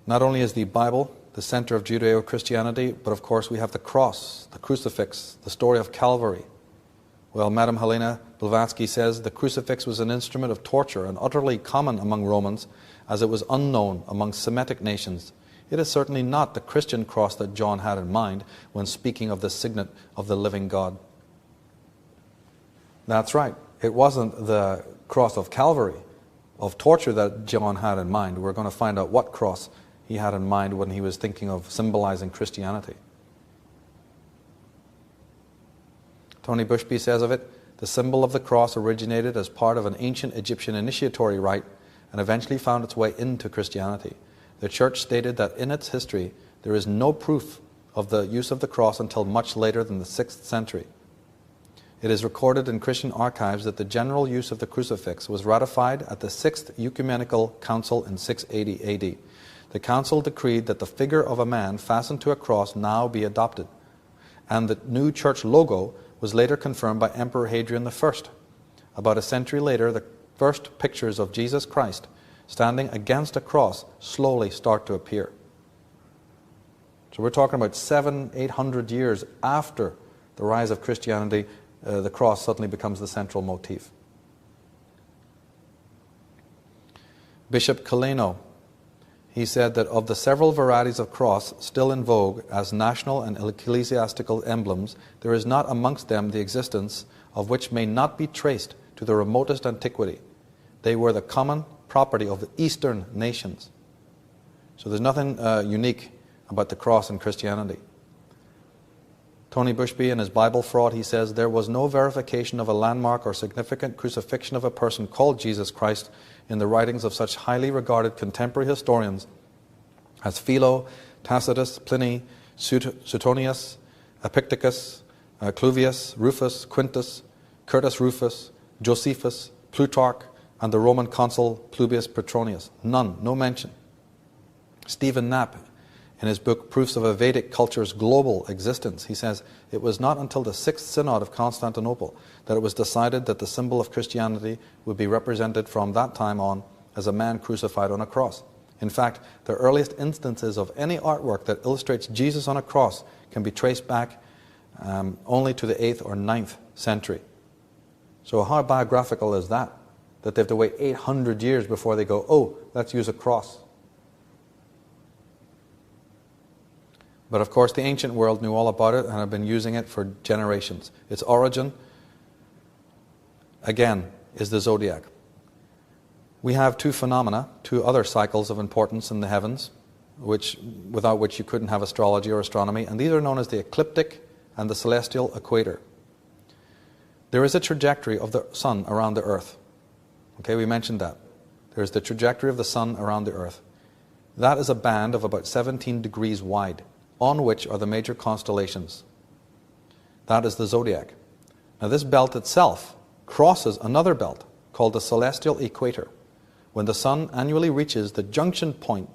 Not only is the Bible the center of Judeo-Christianity, but of course we have the cross, the crucifix, the story of Calvary. Well, Madame Helena Blavatsky says the crucifix was an instrument of torture and utterly common among Romans, as it was unknown among Semitic nations. It is certainly not the Christian cross that John had in mind when speaking of the signet of the living God. That's right. It wasn't the cross of Calvary, of torture, that John had in mind. We're going to find out what cross he had in mind when he was thinking of symbolizing Christianity. Tony Bushby says of it, the symbol of the cross originated as part of an ancient Egyptian initiatory rite and eventually found its way into Christianity. The church stated that in its history there is no proof of the use of the cross until much later than the 6th century. It is recorded in Christian archives that the general use of the crucifix was ratified at the 6th Ecumenical Council in 680 AD. The council decreed that the figure of a man fastened to a cross now be adopted, and the new church logo was later confirmed by Emperor Hadrian I. About a century later, the first pictures of Jesus Christ standing against a cross slowly start to appear. So we're talking about 700-800 years after the rise of Christianity, the cross suddenly becomes the central motif. Bishop Coleno, he said that of the several varieties of cross still in vogue as national and ecclesiastical emblems, there is not amongst them the existence of which may not be traced to the remotest antiquity. They were the common property of the Eastern nations. So there's nothing unique about the cross in Christianity. Tony Bushby, in his Bible Fraud, he says, there was no verification of a landmark or significant crucifixion of a person called Jesus Christ in the writings of such highly regarded contemporary historians as Philo, Tacitus, Pliny, Suetonius, Epictetus, Cluvius, Rufus, Quintus, Curtius Rufus, Josephus, Plutarch, and the Roman consul Publius Petronius. None, no mention. Stephen Knapp, in his book Proofs of a Vedic Culture's Global Existence, he says, it was not until the 6th Synod of Constantinople that it was decided that the symbol of Christianity would be represented from that time on as a man crucified on a cross. In fact, the earliest instances of any artwork that illustrates Jesus on a cross can be traced back only to the 8th or 9th century. So how biographical is that? That they have to wait 800 years before they go, oh, let's use a cross. But of course the ancient world knew all about it and have been using it for generations. Its origin, again, is the zodiac. We have two phenomena, two other cycles of importance in the heavens, without which you couldn't have astrology or astronomy, and these are known as the ecliptic and the celestial equator. There is a trajectory of the sun around the earth. Okay, we mentioned that. There's the trajectory of the sun around the earth. That is a band of about 17 degrees wide, on which are the major constellations. That is the zodiac. Now this belt itself crosses another belt called the celestial equator. When the sun annually reaches the junction point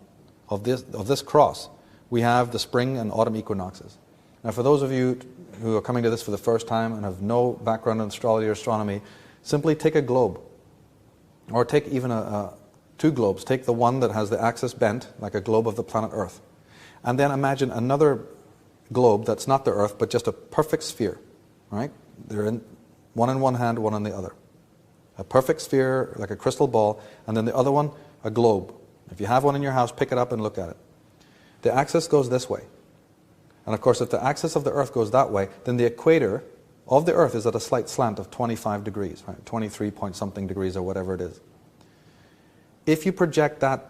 of this cross, we have the spring and autumn equinoxes. Now for those of you who are coming to this for the first time and have no background in astrology or astronomy, simply take a globe, or take even two globes. Take the one that has the axis bent, like a globe of the planet Earth. And then imagine another globe that's not the Earth, but just a perfect sphere. Right? They're one in one hand, one in the other. A perfect sphere, like a crystal ball, and then the other one, a globe. If you have one in your house, pick it up and look at it. The axis goes this way. And of course, if the axis of the Earth goes that way, then the equator of the Earth is at a slight slant of 25 degrees, right? 23 point something degrees or whatever it is. If you project that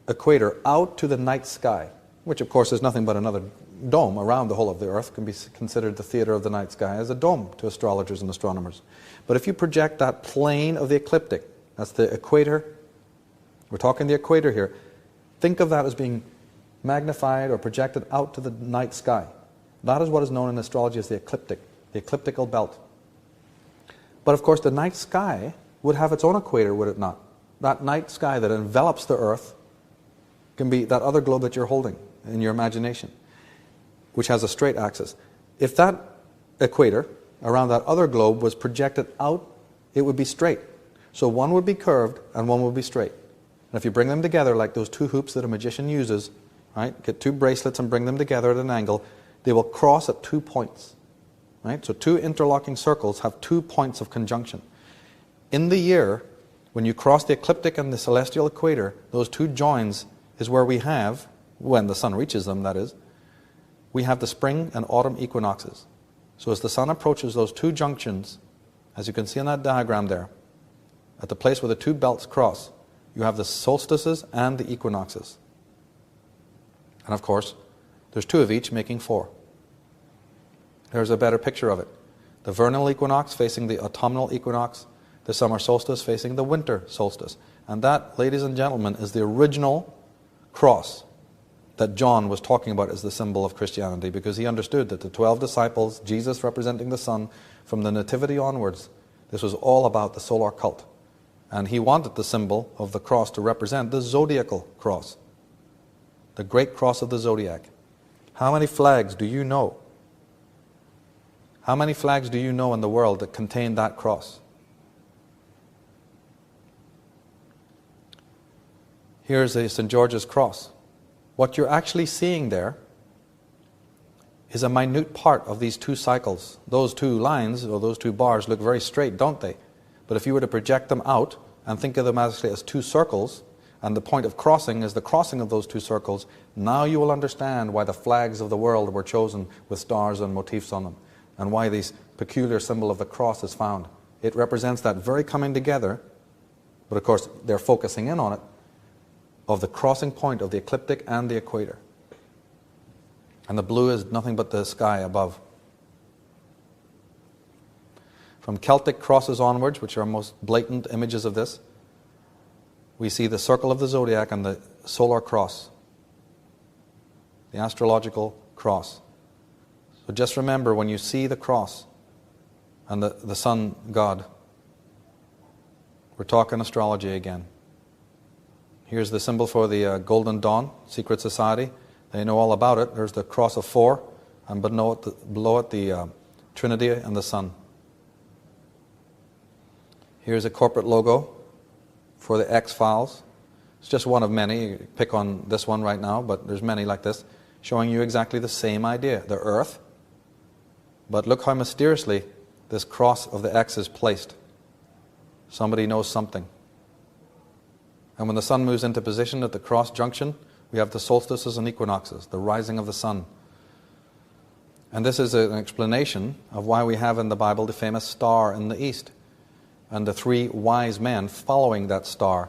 equator out to the night sky, which of course is nothing but another dome around the whole of the Earth, can be considered the theater of the night sky as a dome to astrologers and astronomers. But if you project that plane of the ecliptic, that's the equator, we're talking the equator here, think of that as being magnified or projected out to the night sky. That is what is known in astrology as the ecliptic, the ecliptical belt. But of course the night sky would have its own equator, would it not? That night sky that envelops the Earth can be that other globe that you're holding in your imagination, which has a straight axis. If that equator around that other globe was projected out, it would be straight. So one would be curved and one would be straight. And if you bring them together like those two hoops that a magician uses, right? Get two bracelets and bring them together at an angle, they will cross at 2 points. Right? So two interlocking circles have 2 points of conjunction. In the year, when you cross the ecliptic and the celestial equator, those two joins is where we have, when the sun reaches them, that is, we have the spring and autumn equinoxes. So as the sun approaches those two junctions, as you can see in that diagram there, at the place where the two belts cross, you have the solstices and the equinoxes. And of course, there's 2 of each, making 4. There's a better picture of it. The vernal equinox facing the autumnal equinox, the summer solstice facing the winter solstice. And that, ladies and gentlemen, is the original cross that John was talking about as the symbol of Christianity, because he understood that the 12 disciples, Jesus representing the sun, from the nativity onwards, this was all about the solar cult. And he wanted the symbol of the cross to represent the zodiacal cross, the great cross of the zodiac. How many flags do you know? How many flags do you know in the world that contain that cross? Here's a St. George's cross. What you're actually seeing there is a minute part of these 2 cycles. Those 2 lines, or those 2 bars, look very straight, don't they? But if you were to project them out and think of them actually as 2 circles, and the point of crossing is the crossing of those 2 circles, now you will understand why the flags of the world were chosen with stars and motifs on them, and why this peculiar symbol of the cross is found. It represents that very coming together, but of course they're focusing in on it, of the crossing point of the ecliptic and the equator. And the blue is nothing but the sky above. From Celtic crosses onwards, which are most blatant images of this, we see the circle of the zodiac and the solar cross, the astrological cross. So just remember, when you see the cross and the sun god, we're talking astrology again. Here's the symbol for the Golden Dawn, secret society. They know all about it. There's the cross of 4, and below it the Trinity and the sun. Here's a corporate logo for the X-Files. It's just one of many. You pick on this one right now, but there's many like this, showing you exactly the same idea. The Earth. But look how mysteriously this cross of the X is placed. Somebody knows something. And when the sun moves into position at the cross junction, we have the solstices and equinoxes, the rising of the sun. And this is an explanation of why we have in the Bible the famous star in the east, and the 3 wise men following that star.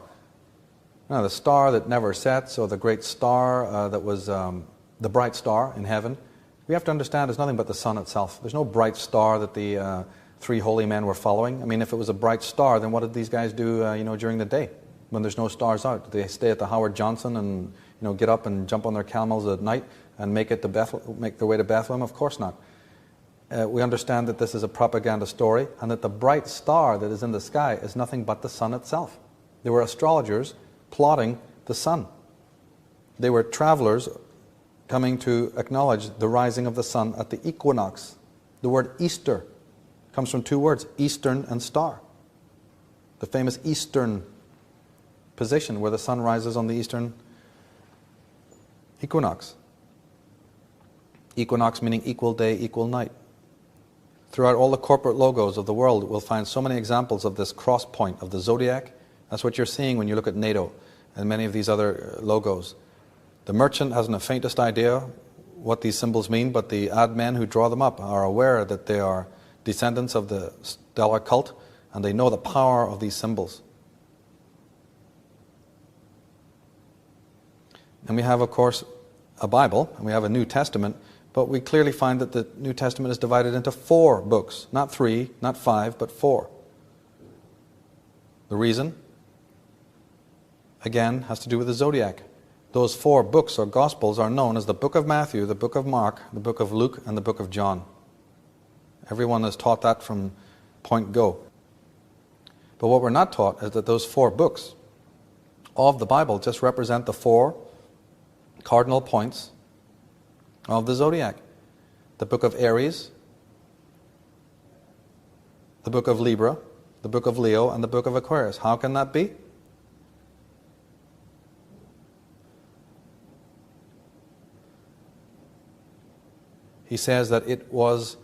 Now, the star that never sets, or the great star that was the bright star in heaven, we have to understand is nothing but the sun itself. There's no bright star that the 3 holy men were following. I mean, if it was a bright star, then what did these guys do during the day when there's no stars out? Did they stay at the Howard Johnson and get up and jump on their camels at night and make their way to Bethlehem? Of course not. We understand that this is a propaganda story, and that the bright star that is in the sky is nothing but the sun itself. They were astrologers plotting the sun. They were travelers coming to acknowledge the rising of the sun at the equinox. The word Easter comes from 2 words, eastern and star. The famous eastern position where the sun rises on the eastern equinox. Equinox meaning equal day, equal night. Throughout all the corporate logos of the world, we'll find so many examples of this cross point of the zodiac. That's what you're seeing when you look at NATO and many of these other logos. The merchant hasn't the faintest idea what these symbols mean, but the ad men who draw them up are aware that they are descendants of the stellar cult, and they know the power of these symbols. And we have, of course, a Bible, and we have a New Testament, but we clearly find that the New Testament is divided into 4 books. Not 3, not 5, but 4. The reason, again, has to do with the zodiac. Those 4 books or Gospels are known as the Book of Matthew, the Book of Mark, the Book of Luke, and the Book of John. Everyone is taught that from point go. But what we're not taught is that those 4 books of the Bible just represent the 4 cardinal points of the zodiac. The book of Aries, the book of Libra, the book of Leo, and the book of Aquarius. How can that be? he says that it was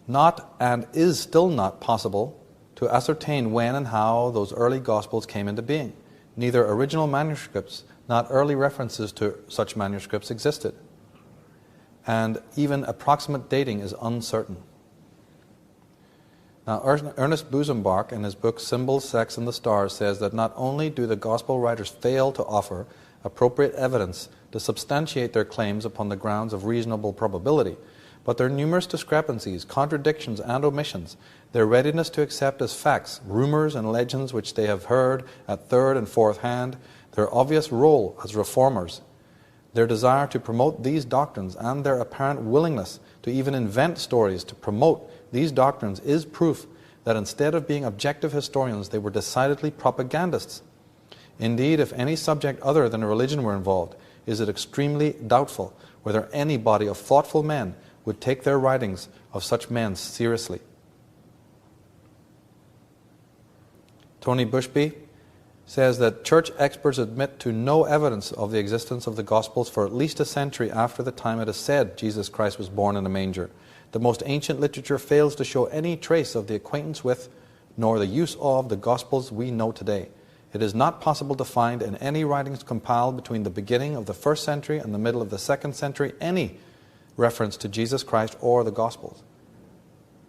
not and is still not possible to ascertain when and how those early Gospels came into being. Neither original manuscripts, not early references to such manuscripts existed. And even approximate dating is uncertain. Now, Ernest Busenbach, in his book Symbols, Sex, and the Stars, says that not only do the Gospel writers fail to offer appropriate evidence to substantiate their claims upon the grounds of reasonable probability, but their numerous discrepancies, contradictions, and omissions, their readiness to accept as facts rumors and legends which they have heard at third and fourth hand, their obvious role as reformers, their desire to promote these doctrines, and their apparent willingness to even invent stories to promote these doctrines is proof that instead of being objective historians, they were decidedly propagandists. Indeed, if any subject other than religion were involved, is it extremely doubtful whether any body of thoughtful men would take their writings of such men seriously. Tony Bushby says that church experts admit to no evidence of the existence of the Gospels for at least a century after the time it is said Jesus Christ was born in a manger. The most ancient literature fails to show any trace of the acquaintance with, nor the use of, the Gospels we know today. It is not possible to find in any writings compiled between the beginning of the 1st century and the middle of the 2nd century any reference to Jesus Christ or the Gospels.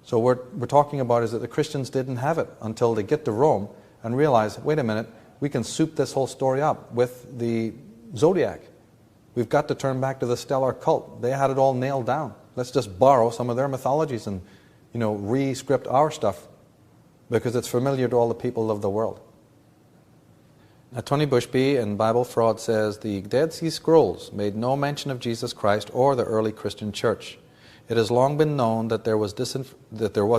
So what we're talking about is that the Christians didn't have it until they get to Rome and realize, wait a minute, we can soup this whole story up with the zodiac. We've got to turn back to the stellar cult. They had it all nailed down. Let's just borrow some of their mythologies and, re-script our stuff because it's familiar to all the people of the world. Now, Tony Bushby in Bible Fraud says the Dead Sea Scrolls made no mention of Jesus Christ or the early Christian church. It has long been known that there was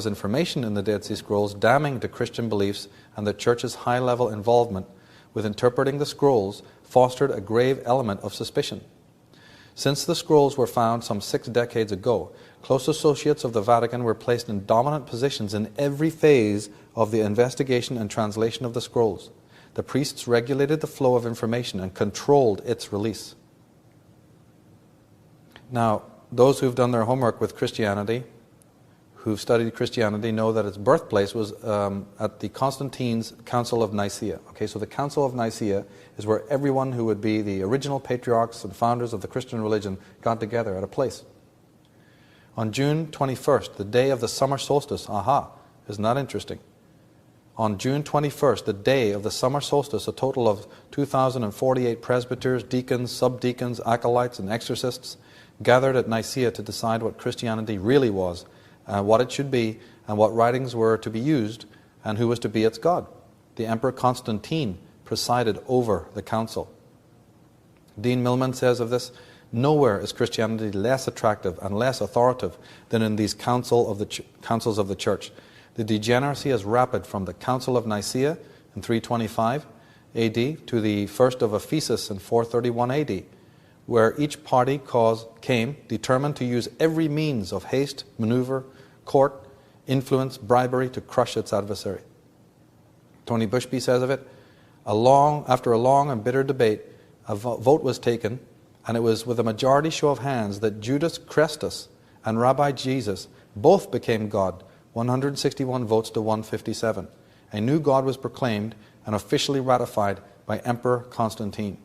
information in the Dead Sea Scrolls damning to Christian beliefs, and the church's high-level involvement with interpreting the scrolls fostered a grave element of suspicion. Since the scrolls were found some 6 decades ago, close associates of the Vatican were placed in dominant positions in every phase of the investigation and translation of the scrolls. The priests regulated the flow of information and controlled its release. Now, those who've done their homework with Christianity, who've studied Christianity, know that its birthplace was at the Constantine's Council of Nicaea. Okay, so the Council of Nicaea is where everyone who would be the original patriarchs and founders of the Christian religion got together at a place. On June 21st, the day of the summer solstice, isn't that interesting? On June 21st, the day of the summer solstice, a total of 2,048 presbyters, deacons, subdeacons, acolytes, and exorcists gathered at Nicaea to decide what Christianity really was, what it should be, and what writings were to be used, and who was to be its God. The Emperor Constantine presided over the council. Dean Millman says of this, nowhere is Christianity less attractive and less authoritative than in these councils of the church. The degeneracy is rapid from the Council of Nicaea in 325 AD to the first of Ephesus in 431 AD, where each party came determined to use every means of haste, maneuver, court, influence, bribery to crush its adversary. Tony Bushby says of it, after a long and bitter debate, a vote was taken, and it was with a majority show of hands that Judas Chrestus and Rabbi Jesus both became God, 161 votes to 157. A new God was proclaimed and officially ratified by Emperor Constantine.